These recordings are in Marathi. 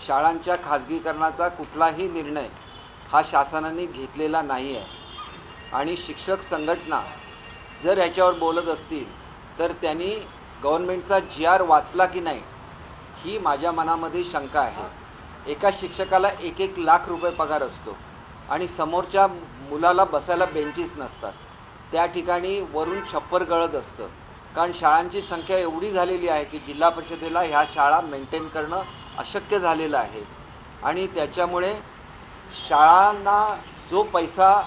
शाळांच्या खाजगीकरणाचा कुठलाही निर्णय हा शासनाने घेतलेला नाही आहे आणि शिक्षक संघटना जर ह्याच्यावर बोलत असतील तर त्यांनी गव्हर्नमेंटचा GR वाचला की नाही ही माझ्या मनामध्ये शंका आहे। एका शिक्षकाला 1-1 लाख रुपये पगार असतो आणि समोरच्या मुलाला बसायला बेंचेस नसतात, त्या ठिकाणी वरून छप्पर गळत असतं, कारण शाळांची संख्या एवढी झालेली आहे की जिल्हा परिषदेला ह्या शाळा मेंटेन करणं अशक्य झालेलं आहे। आणि त्याच्यामुळे शाळांना जो पैसा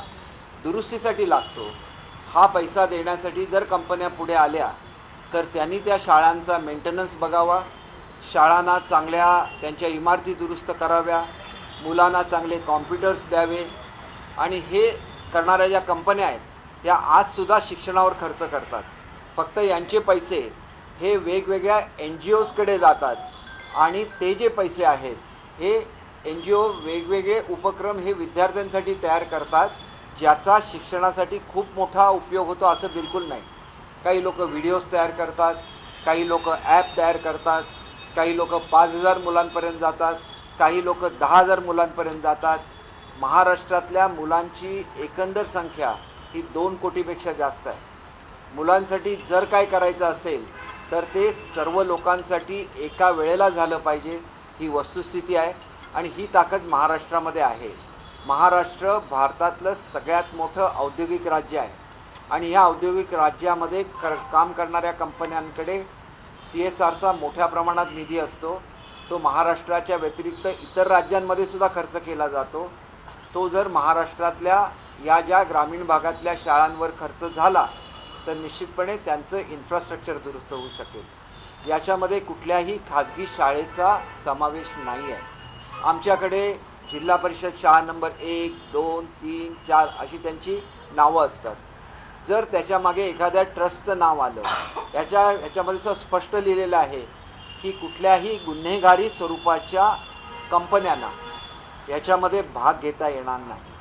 दुरुस्तीसाठी लागतो हा पैसा देण्यासाठी जर कंपन्या पुढे आल्या तर त्यांनी त्या शाळांचा मेंटेनन्स बघावा, शाळांना चांगल्या त्यांच्या इमारती दुरुस्त कराव्या, मुलांना चांगले कॉम्प्युटर्स द्यावे। आणि हे करणाऱ्या ज्या कंपन्या आहेत त्या आजसुद्धा शिक्षणावर खर्च करतात, फक्त यांचे पैसे हे वेगवेगळ्या NGOजकडे जातात आणि ते जे पैसे आहेत हे NGO वेगवेगळे उपक्रम हे विद्यार्थ्यांसाठी तयार करतात ज्याचा शिक्षणासाठी खूप मोठा उपयोग होतो असं बिलकुल नाही। काही लोक व्हिडिओज तयार करतात, काही लोक ॲप तयार करतात, काही लोक 5,000 मुलांपर्यंत जातात, काही लोक 10,000 मुलांपर्यंत जातात। महाराष्ट्रातल्या मुलांची एकंदर संख्या ही 2 कोटीपेक्षा जास्त आहे। मुलांसाठी जर काय करायचं असेल तर ते सर्व लोकांसाठी एका वेळेला झालं पाहिजे, ही वस्तुस्थिती आहे आणि ही ताकद महाराष्ट्रामध्ये आहे। महाराष्ट्र भारतातलं सगळ्यात मोठं औद्योगिक राज्य आहे आणि ह्या औद्योगिक राज्यामध्ये काम करणाऱ्या कंपन्यांकडे CSRचा मोठ्या प्रमाणात निधी असतो, तो महाराष्ट्राच्या व्यतिरिक्त इतर राज्यांमध्ये सुद्धा खर्च केला जातो। तो जर महाराष्ट्रातल्या या ज्या ग्रामीण भागातल्या शाळांवर खर्च झाला तर निश्चितपणे त्यांचं इन्फ्रास्ट्रक्चर दुरुस्त होऊ शकेल। याच्यामध्ये कुठल्याही खाजगी शाळेचा समावेश नाही आहे। आमच्याकडे जिल्हा परिषद शाळा नंबर 1, 2, 3, 4 अशी त्यांची नावं असतात। जर त्याच्यामागे एखाद्या ट्रस्टचं नाव आलं, ह्याच्यामध्ये स्पष्ट लिहिलेलं आहे की कुठल्याही गुन्हेगारी स्वरूपाच्या कंपन्यांना याच्यामध्ये भाग घेता येणार नाही।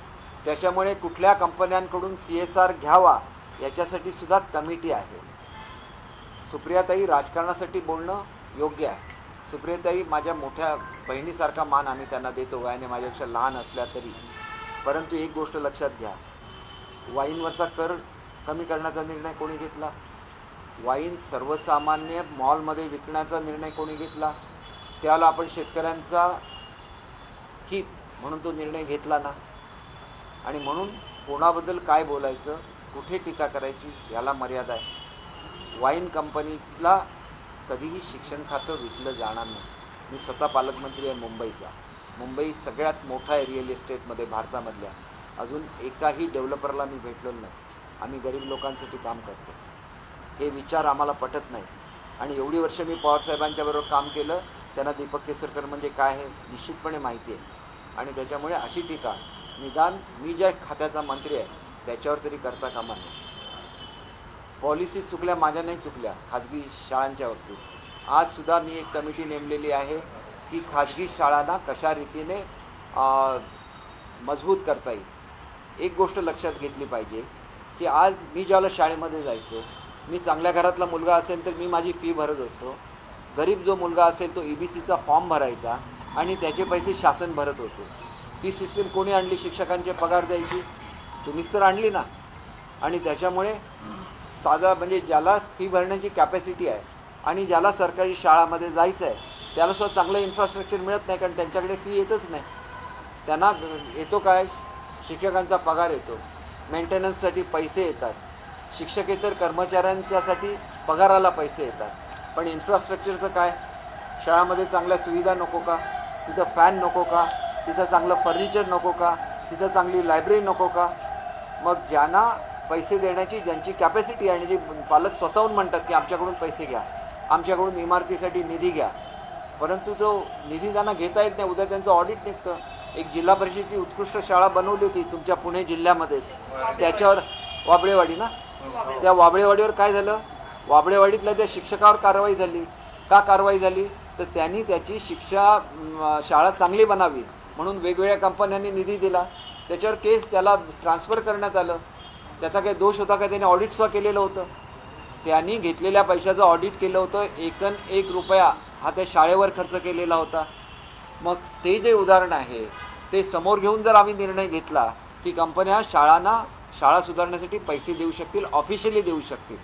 त्याच्यामुळे कुठल्या कंपन्यांकडून CSR घ्यावा याच्यासाठी सुद्धा कमिटी आहे। सुप्रियाताई राजकारणासाठी बोलणं योग्य आहे। सुप्रियाताई माझ्या मोठ्या बहिणीसारखा मान आम्ही त्यांना देतो, वयाने माझ्यापेक्षा लहान असल्या तरी। परंतु एक गोष्ट लक्षात घ्या, वाईनवरचा कर कमी करण्याचा निर्णय कोणी घेतला? वाईन सर्वसामान्य मॉलमध्ये विकण्याचा निर्णय कोणी घेतला? त्याला आपण शेतकऱ्यांचा हित म्हणून तो निर्णय घेतला ना। आणि म्हणून कोणाबद्दल काय बोलायचं, कुठे टीका करायची याला मर्यादा आहे। वाईन कंपनीला कधीही शिक्षण खातं विकलं जाणार नाही। मी स्वतः पालकमंत्री आहे मुंबईचा। मुंबई सगळ्यात मोठा आहे रिअल इस्टेटमध्ये भारतामधल्या, अजून एकाही डेव्हलपरला मी भेटलेलो नाही। आम्ही गरीब लोकांसाठी काम करतो, हे विचार आम्हाला पटत नाही। आणि एवढी वर्ष मी पवारसाहेबांच्याबरोबर काम केलं, त्यांना दीपक केसरकर म्हणजे काय हे निश्चितपणे माहिती आहे। आणि त्याच्यामुळे अशी टीका निदान मी ज्या खात्याचा मंत्री आहे त्याच्यावर तरी करता कामा नये। पॉलिसी चुकल्या माझ्या नाही चुकल्या खाजगी शाळांच्या बाबतीत। आजसुद्धा मी एक कमिटी नेमलेली आहे की खाजगी शाळांना कशा रीतीने मजबूत करता येईल। एक गोष्ट लक्षात घेतली पाहिजे की आज मी ज्याला शाळेमध्ये जायचो, मी चांगल्या घरातला मुलगा असेल तर मी माझी फी भरत असतो, गरीब जो मुलगा असेल तो EBCचा फॉर्म भरायचा आणि त्याचे पैसे शासन भरत होते। ही सिस्टीम कोणी आणली? शिक्षकांचे पगार द्यायची तुम्हीच तर आणली ना। आणि त्याच्यामुळे साधा म्हणजे ज्याला फी भरण्याची कॅपॅसिटी आहे आणि ज्याला सरकारी शाळामध्ये जायचं आहे त्याला सुद्धा चांगलं इन्फ्रास्ट्रक्चर मिळत नाही, कारण त्यांच्याकडे फी येतच नाही। त्यांना येतो काय? शिक्षकांचा पगार येतो, मेंटेनन्ससाठी पैसे येतात, शिक्षकेतर कर्मचाऱ्यांच्यासाठी पगाराला पैसे येतात, पण इन्फ्रास्ट्रक्चरचं काय? शाळामध्ये चांगल्या सुविधा नको का? तिथं फॅन नको का? तिथं चांगलं फर्निचर नको का? तिथं चांगली लायब्ररी नको का? मग ज्यांना पैसे देण्याची ज्यांची कॅपॅसिटी आहे आणि जे पालक स्वतःहून म्हणतात की आमच्याकडून पैसे घ्या, आमच्याकडून इमारतीसाठी निधी घ्या, परंतु तो निधी त्यांना घेता येत नाही। उद्या त्यांचं ऑडिट निघतं। एक जिल्हा परिषदेची उत्कृष्ट शाळा बनवली होती तुमच्या पुणे जिल्ह्यामध्येच, त्याच्यावर वाबळेवाडी ना, त्या वाबळेवाडीवर काय झालं? वाबळेवाडीतल्या त्या शिक्षकावर कारवाई झाली। का कारवाई झाली? तर त्यांनी त्याची शाळा चांगली बनावी म्हणून वेगवेगळ्या कंपन्यांनी निधी दिला, त्याच्यावर केस त्याला ट्रान्सफर करण्यात आलं। त्याचा काही दोष होता का? त्याने ऑडिटसुद्धा केलेलं होतं। त्यांनी घेतलेल्या पैशाचं ऑडिट केलं होतं, 1 रुपया हा त्या शाळेवर खर्च केलेला होता। मग ते जे उदाहरण आहे ते समोर घेऊन जर आम्ही निर्णय घेतला की कंपन्या शाळा सुधारण्यासाठी पैसे देऊ शकतील, ऑफिशियली देऊ शकतील,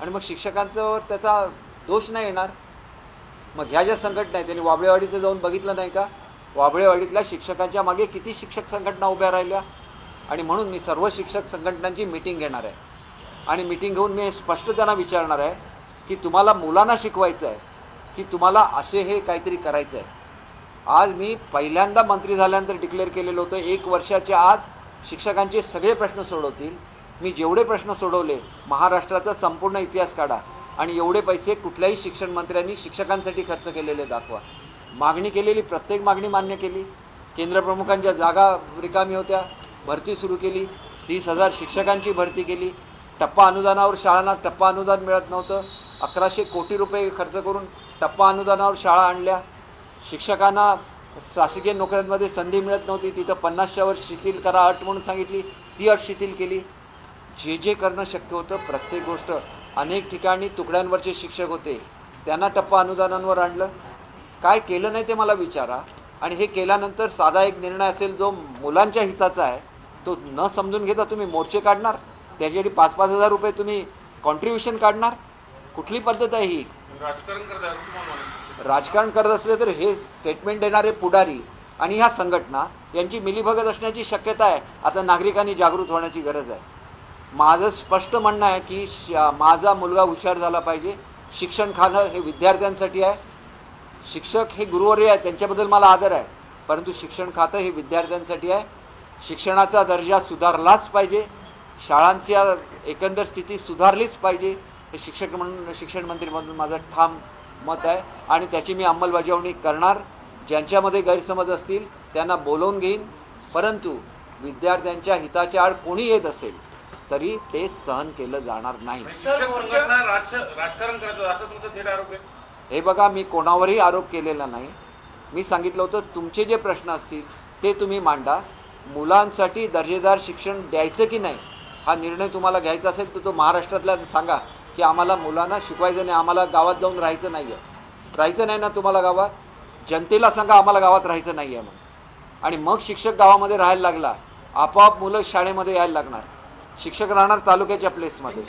आणि मग शिक्षकांच्यावर त्याचा दोष नाही येणार. मग ह्या ज्या संघटना आहेत त्यांनी वाबळेवाडीचं जाऊन बघितलं नाही का? वाबळेवाडीतल्या शिक्षकांच्या मागे किती शिक्षक संघटना उभ्या राहिल्या. आणि म्हणून मी सर्व शिक्षक संघटनांची मीटिंग घेणार आहे आणि मीटिंग घेऊन मी स्पष्ट त्यांना विचारणार आहे की तुम्हाला मुलांना शिकवायचं आहे की तुम्हाला असे हे काहीतरी करायचं आहे. आज मी पहिल्यांदा मंत्री झाल्यानंतर डिक्लेअर केलेलं होतं 1 वर्षाच्या आत शिक्षकांचे सगळे प्रश्न सोडवतील. मी जेवढे प्रश्न सोडवले, महाराष्ट्राचा संपूर्ण इतिहास काढा आणि एवढे पैसे कुठल्याही शिक्षण मंत्र्यांनी शिक्षकांसाठी खर्च केलेले दाखवा. मागणी केलेली प्रत्येक मागणी मान्य केली. केंद्रप्रमुखांच्या जागा रिकामी होत्या, भरती सुरू केली. 30,000 शिक्षकांची भरती केली. टप्पा अनुदानावर शाळांना टप्पा अनुदान मिळत नव्हतं. 1100 कोटी रुपये खर्च करून टप्पा अनुदानावर शाळा आणल्या. शिक्षकांना शासकीय नोकऱ्यांमध्ये संधी मिळत नव्हती, तिथं 50च्या वर शिथिल करा अट म्हणून सांगितली, ती अट शिथिल केली. जे जे करणं शक्य होतं प्रत्येक गोष्ट. अनेक ठिकाणी तुकड्यांवरचे शिक्षक होते, त्यांना टप्पा अनुदानांवर आणलं. काय केलं नाही ते मला विचारा. आणि हे केल्यानंतर साधा एक निर्णय असेल जो मुलांच्या हिताचा आहे तो न समजून घेता तुम्ही मोर्चे काढणार, त्याच्यासाठी 5-5 हजार रुपये तुम्ही कॉन्ट्रीब्युशन काढणार. कुठली पद्धत आहे ही? राजकारण करत असले तर हे स्टेटमेंट देणारे पुढारी आणि ह्या संघटना यांची मिलीभगत असण्याची शक्यता आहे. आता नागरिकांनी जागृत होण्याची गरज आहे. माझं स्पष्ट म्हणणं आहे की माझा मुलगा हुशार झाला पाहिजे. शिक्षण खाणं हे विद्यार्थ्यांसाठी आहे. शिक्षक हे गुरुवर्य आहे, त्यांच्याबद्दल मला आदर आहे, परंतु शिक्षण खातं हे विद्यार्थ्यांसाठी आहे. शिक्षणाचा दर्जा सुधारलाच पाहिजे, शाळांच्या एकंदर स्थिती सुधारलीच पाहिजे. हे शिक्षण मंत्री म्हणून माझं ठाम मत आहे आणि त्याची मी अंमलबजावणी करणार. ज्यांच्यामध्ये गैरसमज असतील त्यांना बोलवून घेईन, परंतु विद्यार्थ्यांच्या हिताच्या आड कोणी येत असेल तरी ते सहन केलं जाणार नाही. राजकारण करतात असं तुमचा थेट आरोप आहे? हे बघा, मी कोणावरही आरोप केलेला नाही. मी सांगितलं होतं तुमचे जे प्रश्न असतील ते तुम्ही मांडा. मुलांसाठी दर्जेदार शिक्षण द्यायचं की नाही हा निर्णय तुम्हाला घ्यायचा असेल तर तो महाराष्ट्रातल्या सांगा की आम्हाला मुलांना शिकवायचं नाही, आम्हाला गावात जाऊन राहायचं नाही आहे. राहायचं नाही ना तुम्हाला गावात? जनतेला सांगा आम्हाला गावात राहायचं नाही आहे म्हणून. आणि मग शिक्षक गावामध्ये राहायला लागला, आपोआप मुलं शाळेमध्ये यायला लागणार. शिक्षक राहणार तालुक्याच्या प्लेसमध्ये.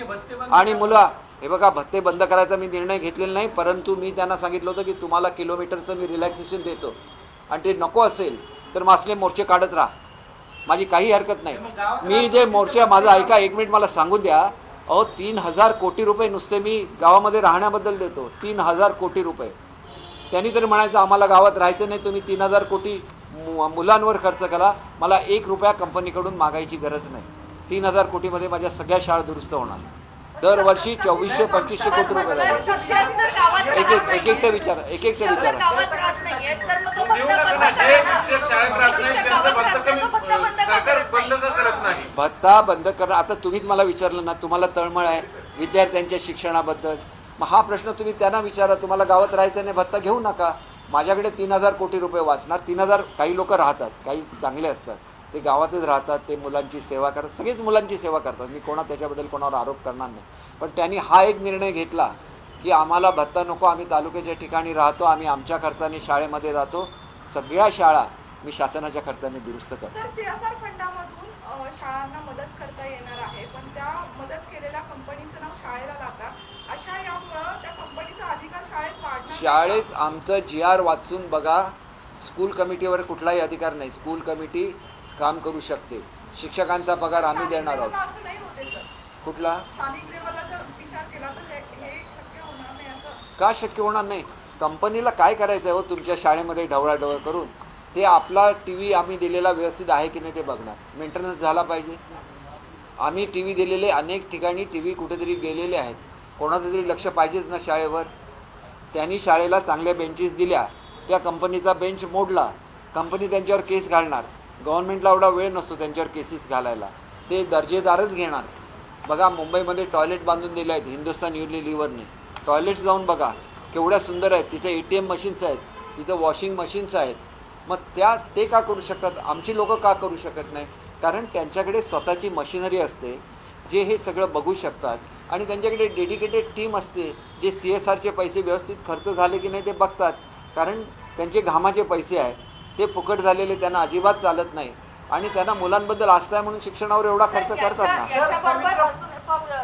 आणि मुलं हे बघा, भत्ते बंद करायचा मी निर्णय घेतलेला नाही, परंतु मी त्यांना सांगितलं होतं की तुम्हाला किलोमीटरचं मी रिलॅक्सेशन देतो आणि ते नको असेल तर मग असले मोर्चे काढत राहा, माझी काही हरकत नाही. मी जे मोर्चा माझा ऐका, 1 मिनिट मला सांगू द्या. 3,000 कोटी रुपये नुसते मी गावामध्ये राहण्याबद्दल देतो. 3,000 कोटी रुपये. त्यांनी तरी म्हणायचं आम्हाला गावात राहायचं नाही, तुम्ही 3,000 कोटी मुलांवर खर्च करा, मला 1 रुपया कंपनीकडून मागायची गरज नाही. 3,000 कोटीमध्ये माझ्या सगळ्या शाळा दुरुस्त होणार. दरवर्षी 2400-2500 कोटी रुपये लागले. एक विचारा. भत्ता बंद करणं, आता तुम्हीच मला विचारलं ना, तुम्हाला तळमळ आहे विद्यार्थ्यांच्या शिक्षणाबद्दल, मग हा प्रश्न तुम्ही त्यांना विचारा. तुम्हाला गावात राहायचं नाही, भत्ता घेऊ नका. माझ्याकडे 3,000 कोटी रुपये वाचणार. 3,000 काही लोक राहतात, काही चांगले असतात, ते गावातच राहतात, ते मुलांची सेवा करतात, सगळीच मुलांची सेवा करतात. मी त्याच्याबद्दल कोणावर आरोप करणार नाही. पण त्यांनी हा एक निर्णय घेतला की आम्हाला भत्ता नको, आम्ही तालुक्याच्या ठिकाणी राहतो, आम्ही आमच्या खर्चाने शाळेमध्ये राहतो. सगळ्या शाळा मी शासनाच्या खर्चाने दुरुस्त करतो. CSR फंडामधून शाळांना मदत करता येणार आहे, पण त्या मदत केलेल्या कंपनीचं नाव शाळेला लागतं. अशा यामुळं त्या कंपनीचा अधिकार शाळेत वाढणार. शाळेत आमचं GR वाचून बघा. स्कूल कमिटीवर कुठलाही अधिकार नाही. स्कूल कमिटी काम करू शकते. शिक्षकांचा पगार आम्ही देणार आहोत. असं नाही होते सर. कुठला? स्थानिक लेवलला जर विचार केला तर हे शक्य होणार नाही. असं का शक्य होणार नाही? कंपनीला काय करायचं आहे हो तुमच्या शाळेमध्ये ढवळाढवळ करून? ते आपला TV आम्ही दिलेला व्यवस्थित आहे की नाही ते बघणार. मेंटेनन्स झाला पाहिजे. आम्ही TV दिलेले, अनेक ठिकाणी TV कुठेतरी गेलेले आहेत, कोणाचं तरी लक्ष पाहिजेच ना शाळेवर. त्यांनी शाळेला चांगल्या बेंचेस दिल्या, त्या कंपनीचा बेंच मोडला, कंपनी त्यांच्यावर केस घालणार. गव्हर्नमेंटला एवढा वेळ नसतो त्यांच्यावर केसेस घालायला, ते दर्जेदारच घेणार. बघा, मुंबईमध्ये टॉयलेट बांधून दिले आहेत हिंदुस्तान युनिलिव्हरने. टॉयलेट्स जाऊन बघा केवढ्या सुंदर आहेत. तिथे ATM मशीन्स आहेत, तिथं वॉशिंग मशीन्स आहेत. मग ते का करू शकतात, आमची लोकं का करू शकत नाही? कारण त्यांच्याकडे स्वतःची मशिनरी असते जे हे सगळं बघू शकतात आणि त्यांच्याकडे डेडिकेटेड टीम असते जे CSRचे पैसे व्यवस्थित खर्च झाले की नाही ते बघतात. कारण त्यांचे घामाचे पैसे आहेत, ते फुकट झालेले त्यांना अजिबात चालत नाही आणि त्यांना मुलांबद्दल आस्था आहे म्हणून शिक्षणावर एवढा खर्च करतात ना.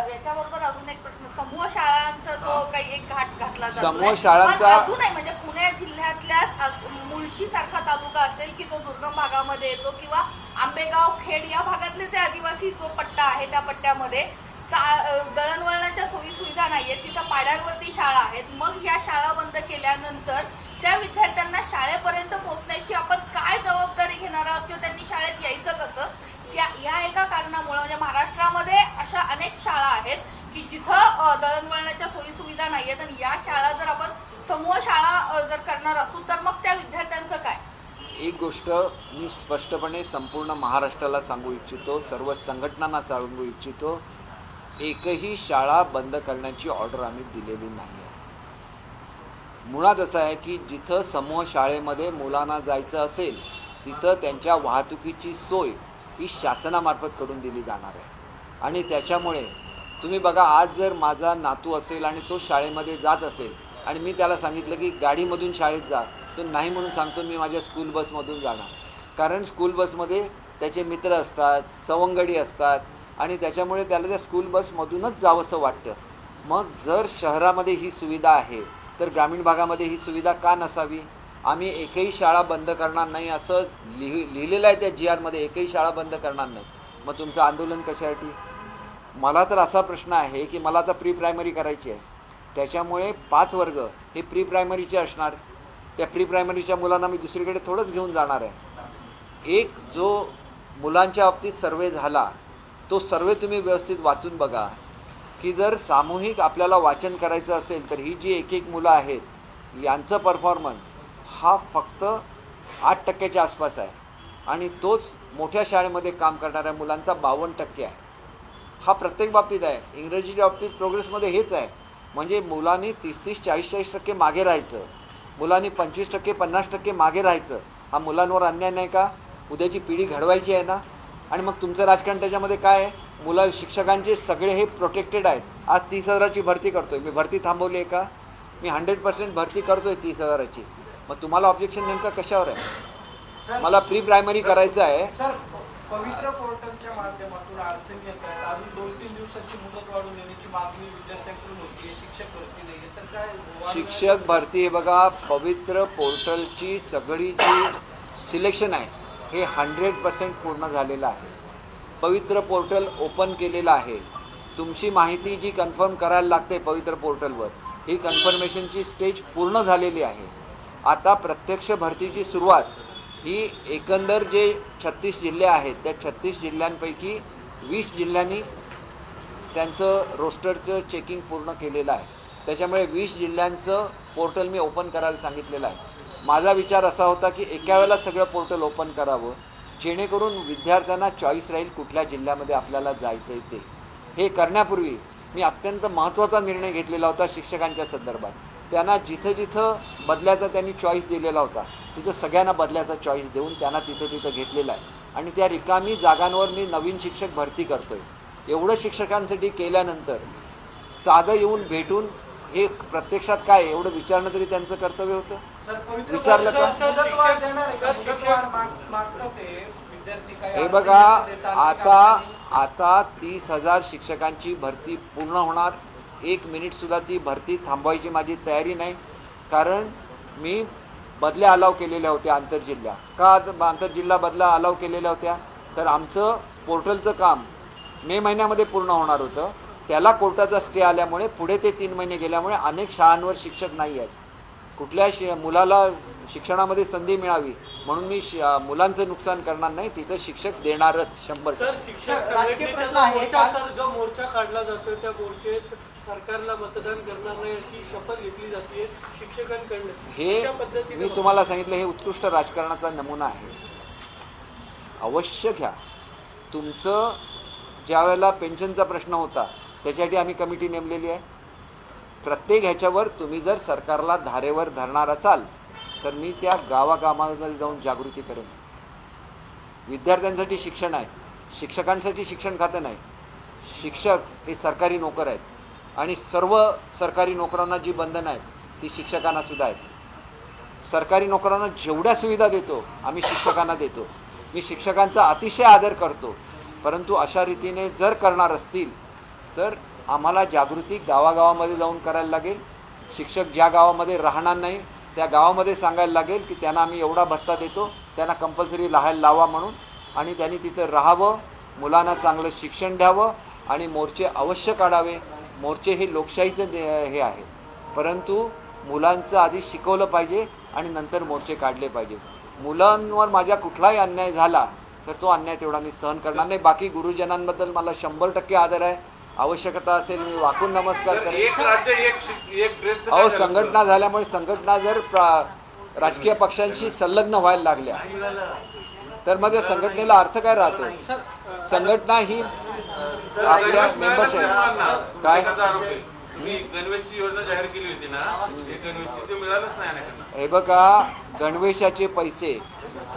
याच्याबरोबर अजून एक प्रश्न, समूह शाळांचा जो काही एक घाट घातला जातो, समूह शाळांचा अजूनही म्हणजे पुणे जिल्ह्यातल्या मुळशी सारखा तालुका असेल की तो दुर्गम भागामध्ये येतो किंवा आंबेगाव खेड या भागातले जे आदिवासी जो पट्टा आहे त्या पट्ट्यामध्ये दळणवळणाच्या सोयी सुविधा नाहीये, तिथं पाड्यांवरती शाळा आहेत. मग या शाळा बंद केल्यानंतर त्या विद्यार्थ्यांना शाळेपर्यंत पोहोचण्याची आपण काय जबाबदारी घेणार आहोत किंवा त्यांनी शाळेत यायचं कसं? या एका कारणामुळे म्हणजे महाराष्ट्रामध्ये अशा अनेक शाळा आहेत की जिथं दळणवळणाच्या सोयी सुविधा नाहीयेत आणि या शाळा जर आपण समूह शाळा जर करणार असू तर मग त्या विद्यार्थ्यांचं काय? एक गोष्ट मी स्पष्टपणे संपूर्ण महाराष्ट्राला सांगू इच्छितो, सर्व संघटनांना सांगू इच्छितो, एकही शाळा बंद करण्याची ऑर्डर आम्ही दिलेली नाही आहे. मुळात असं आहे की जिथं समूह शाळेमध्ये मुलांना जायचं असेल तिथं त्यांच्या वाहतुकीची सोय ही शासनामार्फत करून दिली जाणार आहे आणि त्याच्यामुळे तुम्ही बघा, आज जर माझा नातू असेल आणि तो शाळेमध्ये जात असेल आणि मी त्याला सांगितलं की गाडीमधून शाळेत जा, तो नाही म्हणून सांगतो मी माझ्या स्कूल बसमधून जाणार. कारण स्कूल बसमध्ये त्याचे मित्र असतात, सवंगडी असतात आणि त्याच्यामुळे त्याला त्या स्कूल बसमधूनच जावंसं वाटतं. मग जर शहरामध्ये ही सुविधा आहे तर ग्रामीण भागामध्ये ही सुविधा का नसावी? आम्ही एकही शाळा बंद करणार नाही असं लिहिलेलं आहे त्या GR मध्ये, एकही शाळा बंद करणार नाही. मग तुमचं आंदोलन कशासाठी? मला तर असा प्रश्न आहे की मला आता प्री प्रायमरी करायची आहे, त्याच्यामुळे 5 वर्ग हे प्री प्रायमरीचे असणार. त्या प्री प्रायमरीच्या मुलांना मी दुसरीकडे थोडंच घेऊन जाणार आहे. एक जो मुलांच्या बाबतीत सर्वे झाला तो सर्वे तुम्ही व्यवस्थित वाचून बघा की जर सामूहिक आपल्याला वाचन करायचं असेल तर ही जी एक मुलं आहेत यांचं परफॉर्मन्स हा फक्त 8% आसपास आहे आणि तोच मोठ्या शाळेमध्ये काम करणाऱ्या मुलांचा 52% आहे. हा प्रत्येक बाबतीत आहे. इंग्रजीच्या बाबतीत प्रोग्रेसमध्ये हेच आहे. म्हणजे मुलांनी 30-30, 40-40% मागे राहायचं, मुलांनी 25%, 50% मागे राहायचं. हा मुलांवर अन्याय नाही का? उद्याची पिढी घडवायची आहे ना. आणि मग तुमचं राजकारण त्याच्यामध्ये काय आहे? मुलं शिक्षकांचे सगळे हे प्रोटेक्टेड आहेत. आज 30,000ची भरती करतोय मी, भरती थांबवली आहे का? मी 100% भरती करतोय 30,000ची. मग तुम्हाला ऑब्जेक्शन नेमकं कशावर आहे? मला प्री प्रायमरी करायचं आहे. सर, पवित्र पोर्टलच्या माध्यमातून अडचणी येत आहेत. अजून 2-3 दिवसाची मुदत वाढवून देण्याची मागणी विद्यार्थ्यांकडून होती. शिक्षक भरती नाही आहे, तर काय शिक्षक भरती? हे बघा, पवित्र पोर्टलची सगळी जी सिलेक्शन आहे हे 100% पूर्ण झालेलं आहे. पवित्र पोर्टल ओपन केलेलं आहे. तुमची माहिती जी कन्फर्म करायला लागते पवित्र पोर्टलवर, ही कन्फर्मेशनची स्टेज पूर्ण झालेली आहे. आता प्रत्यक्ष भरतीची सुरुवात ही एकंदर जे 36 जिल्हे आहेत त्या 36 जिल्ह्यांपैकी 20 जिल्ह्यांनी त्यांचं रोस्टरचं चेकिंग पूर्ण केलेलं आहे. त्याच्यामुळे 20 जिल्ह्यांचं पोर्टल मी ओपन करायला सांगितलेलं आहे. माझा विचार असा होता की एका वेळेला सगळं पोर्टल ओपन करावं, जेणेकरून विद्यार्थ्यांना चॉईस राहील कुठल्या जिल्ह्यामध्ये आपल्याला जायचं आहे ते. हे करण्यापूर्वी मी अत्यंत महत्त्वाचा निर्णय घेतलेला होता शिक्षकांच्या संदर्भात. त्यांना जिथं जिथं बदल्याचा त्यांनी चॉईस दिलेला होता तिथं सगळ्यांना बदल्याचा चॉईस देऊन त्यांना तिथं घेतलेला आहे. आणि त्या रिकामी जागांवर मी नवीन शिक्षक भरती करतो आहे. एवढं शिक्षकांसाठी केल्यानंतर साधं येऊन भेटून हे प्रत्यक्षात काय एवढं विचारणं तरी त्यांचं कर्तव्य होतं. विचारलं का? हे बघा, आता 30,000 शिक्षकांची भरती पूर्ण होणार. 1 मिनिटसुद्धा ती भरती थांबवायची माझी तयारी नाही. कारण मी बदल्या अलाव केलेल्या होत्या आंतरजिल्हा. का आंतरजिल्हा बदल्या अलाव केलेल्या होत्या? तर आमचं पोर्टलचं काम मे महिन्यामध्ये पूर्ण होणार होतं. त्याला कोर्टाचा स्टे आल्यामुळे पुढे ते 3 महिने गेल्यामुळे अनेक शाळांवर शिक्षक नाही आहेत. कुठल्या मुलाला शिक्षणामध्ये संधी मिळावी म्हणून मी मुलांचं नुकसान करणार नाही, तिथं शिक्षक देणारच 100%. सर, शिक्षक संघटनेचा जो मोर्चा काढला जातोय त्या मोर्चेत सरकारला मतदान करणार नाही अशी शपथ घेतली जाते शिक्षकांकडून. हे मी तुम्हाला सांगितलं, हे उत्कृष्ट राजकारणाचा नमुना आहे. अवश्य घ्या. तुमचं ज्या वेळेला पेन्शनचा प्रश्न होता त्याच्यासाठी आम्ही कमिटी नेमलेली आहे. प्रत्येक ह्याच्यावर तुम्ही जर सरकारला धारेवर धरणार असाल तर मी त्या गावागावांमध्ये जाऊन जागृती करेन. विद्यार्थ्यांसाठी शिक्षण आहे, शिक्षकांसाठी शिक्षण खातं नाही. शिक्षक हे सरकारी नोकर आहेत आणि सर्व सरकारी नोकरांना जी बंधनं आहेत ती शिक्षकांना सुद्धा आहेत. सरकारी नोकरांना जेवढ्या सुविधा देतो आम्ही शिक्षकांना देतो. मी शिक्षकांचा अतिशय आदर करतो, परंतु अशा रीतीने जर करणार असतील तर आम्हाला जागृती गावागावामध्ये जाऊन करायला लागेल. शिक्षक ज्या गावामध्ये राहणार नाही त्या गावामध्ये सांगायला लागेल की त्यांना आम्ही एवढा भत्ता देतो, त्यांना कंपल्सरी राहायला लावा म्हणून, आणि त्यांनी तिथं राहावं, मुलांना चांगलं शिक्षण द्यावं आणि मोर्चे अवश्य काढावे. मोर्चे हे लोकशाहीचं हे आहे, परंतु मुलांचं आधी शिकवलं पाहिजे आणि नंतर मोर्चे काढले पाहिजेत. मुलांवर माझ्या कुठलाही अन्याय झाला तर तो अन्याय तेवढा मी सहन करणार नाही. बाकी गुरुजनांबद्दल मला 100% आदर आहे. आवश्यकता असेल मी वाकून नमस्कार करेन. एक राज्य एक ड्रेस अहो, संघटना झाल्यामुळे संघटना जर राजकीय पक्षांशी संलग्न व्हायला लागल्या तर मग त्या संघटनेला अर्थ काय राहतो? संघटना ही आपल्या मेंबरशिप काय तुम्ही गणवेशची योजना जाहीर केली होती ना, ते गणवेशची ते मिळालंच नाही अनेकांना. हे बघा, गणवेशाचे पैसे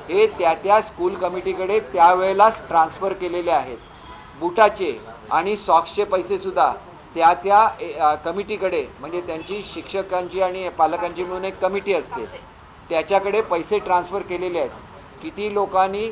हे त्या स्कूल कमिटीकडे त्यावेळेलाच ट्रान्सफर केलेले आहेत. बुटाचे आणि सॉक्सचे पैसेसुद्धा त्या कमिटीकडे, म्हणजे त्यांची शिक्षकांची आणि पालकांची मिळून एक कमिटी असते, त्याच्याकडे पैसे ट्रान्सफर केलेले आहेत. किती लोकांनी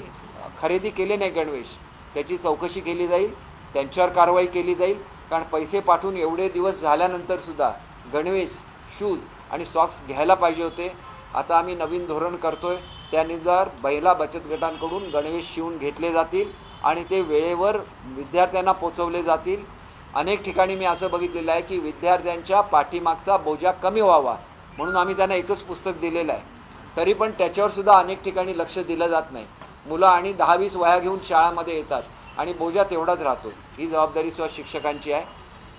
खरेदी केले नाही गणवेश त्याची चौकशी केली जाईल, त्यांच्यावर कारवाई केली जाईल. कारण पैसे पाठवून एवढे दिवस झाल्यानंतरसुद्धा गणवेश, शूज आणि सॉक्स घ्यायला पाहिजे होते. आता आम्ही नवीन धोरण करतो आहे, त्यानुसार महिला बचत गटांकडून गणवेश शिवून घेतले जातील आणि ते वेळेवर विद्यार्थ्यांना पोचवले जातील. अनेक ठिकाणी मी असं बघितलेलं आहे की विद्यार्थ्यांच्या पाठीमागचा बोजा कमी व्हावा म्हणून आम्ही त्यांना एकच पुस्तक दिलेलं आहे, तरी पण त्याच्यावरसुद्धा अनेक ठिकाणी लक्ष दिलं जात नाही. मुलं आणि 10-20 वह्या घेऊन शाळामध्ये येतात आणि बोजा तेवढाच राहतो. ही जबाबदारी सुद्धा शिक्षकांची आहे.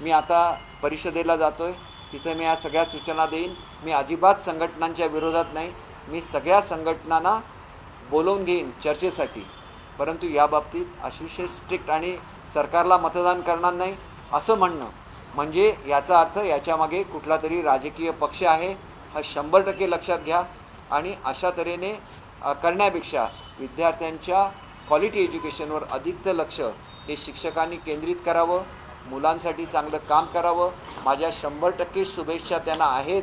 मी आता परिषदेला जातो आहे, तिथे मी या सगळ्या सूचना देईन. मी अजिबात संघटनांच्या विरोधात नाही, मी सगळ्या संघटनांना बोलवून घेईन चर्चेसाठी, परंतु या बाबतीत अतिशय स्ट्रिक्ट आणि सरकारला मतदान करणार नाही असं म्हणणं म्हणजे याचा अर्थ याच्यामागे कुठला तरी राजकीय पक्ष आहे हा 100% लक्षात घ्या. आणि अशा तऱ्हेने करण्यापेक्षा विद्यार्थ्यांच्या क्वालिटी एज्युकेशनवर अधिकचं लक्ष हे शिक्षकांनी केंद्रित करावं, मुलांसाठी चांगलं काम करावं. माझ्या 100% शुभेच्छा त्यांना आहेत.